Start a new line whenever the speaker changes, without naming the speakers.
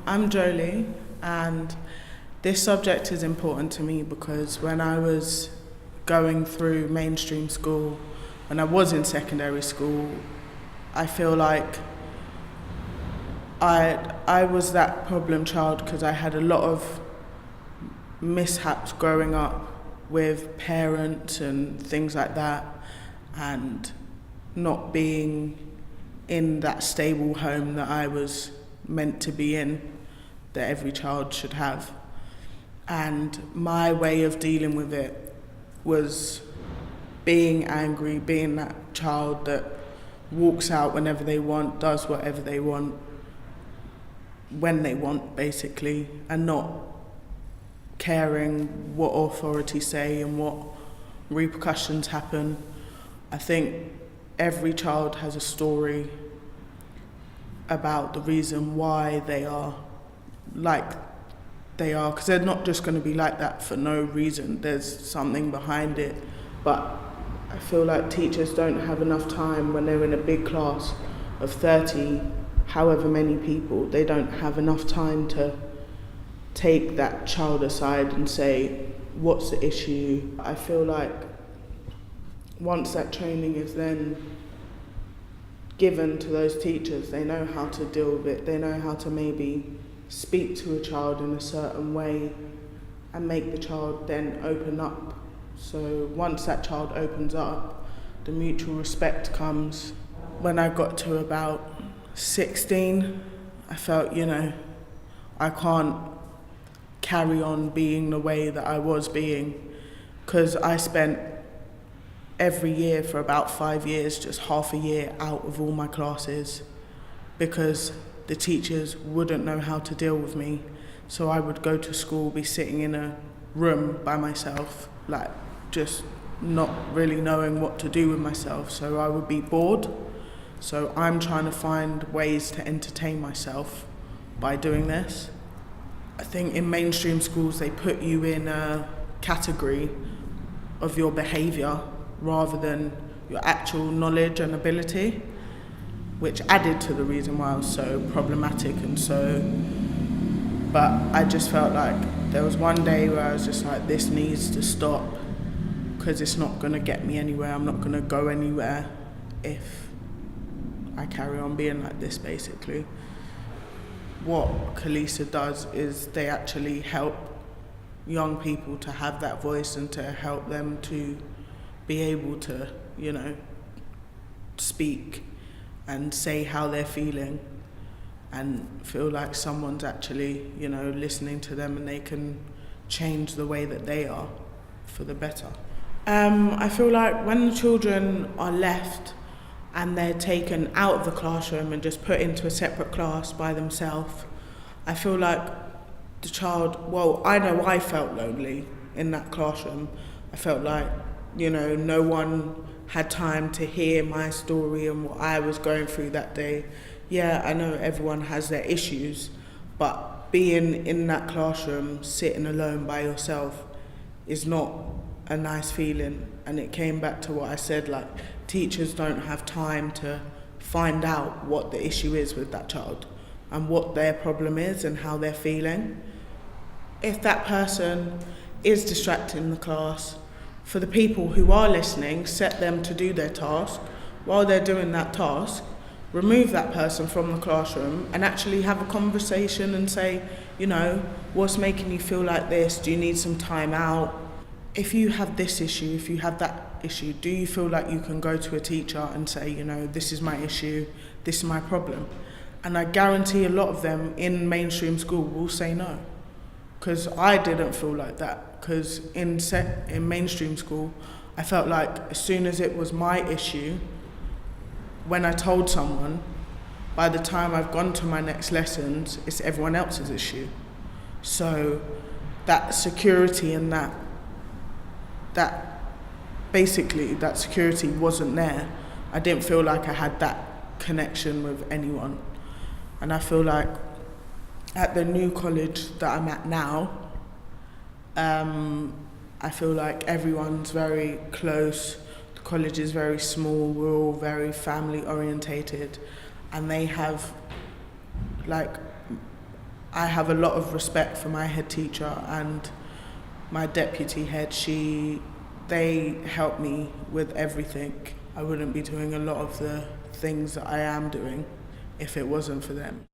I'm Jolie, and this subject is important to me because when I was going through mainstream school, when I was in secondary school, I feel like I was that problem child because I had a lot of mishaps growing up with parents and things like that, and not being in that stable home that I was meant to be in, that every child should have. And my way of dealing with it was being angry, being that child that walks out whenever they want, does whatever they want, when they want, basically, and not caring what authorities say and what repercussions happen. I think every child has a story about the reason why they are like they are, because they're not just going to be like that for no reason. There's something behind it. But I feel like teachers don't have enough time when they're in a big class of 30, however many people, they don't have enough time to take that child aside and say, what's the issue? I feel like once that training is then given to those teachers, they know how to deal with it. They know how to maybe speak to a child in a certain way and make the child then open up. So once that child opens up, the mutual respect comes. When I got to about 16, I felt, I can't carry on being the way that I was being, because I spent every year for about 5 years, just half a year out of all my classes, because the teachers wouldn't know how to deal with me. So I would go to school, be sitting in a room by myself, like just not really knowing what to do with myself. So I would be bored. So I'm trying to find ways to entertain myself by doing this. I think in mainstream schools they put you in a category of your behaviour rather than your actual knowledge and ability, which added to the reason why I was so problematic but I just felt like there was one day where I was just like, this needs to stop, because it's not going to get me anywhere. I'm not going to go anywhere if I carry on being like this, basically. What Kalisa does is they actually help young people to have that voice and to help them to be able to, speak and say how they're feeling and feel like someone's actually, listening to them and they can change the way that they are for the better. I feel like when the children are left and they're taken out of the classroom and just put into a separate class by themselves, I feel like the child, I know I felt lonely in that classroom. I felt like, no one had time to hear my story and what I was going through that day. Yeah, I know everyone has their issues, but being in that classroom, sitting alone by yourself, is not a nice feeling. And it came back to what I said, like, teachers don't have time to find out what the issue is with that child and what their problem is and how they're feeling. If that person is distracting the class, for the people who are listening, set them to do their task. While they're doing that task, remove that person from the classroom and actually have a conversation and say, what's making you feel like this? Do you need some time out? If you have this issue, if you have that issue, do you feel like you can go to a teacher and say, this is my issue, this is my problem? And I guarantee a lot of them in mainstream school will say no. Because I didn't feel like that. Because in mainstream school, I felt like as soon as it was my issue, when I told someone, by the time I've gone to my next lessons, it's everyone else's issue. So that security and that security wasn't there. I didn't feel like I had that connection with anyone. And I feel like at the new college that I'm at now, I feel like everyone's very close. The college is very small. We're all very family orientated, and they have like I have a lot of respect for my head teacher and my deputy head. They help me with everything. I wouldn't be doing a lot of the things that I am doing if it wasn't for them.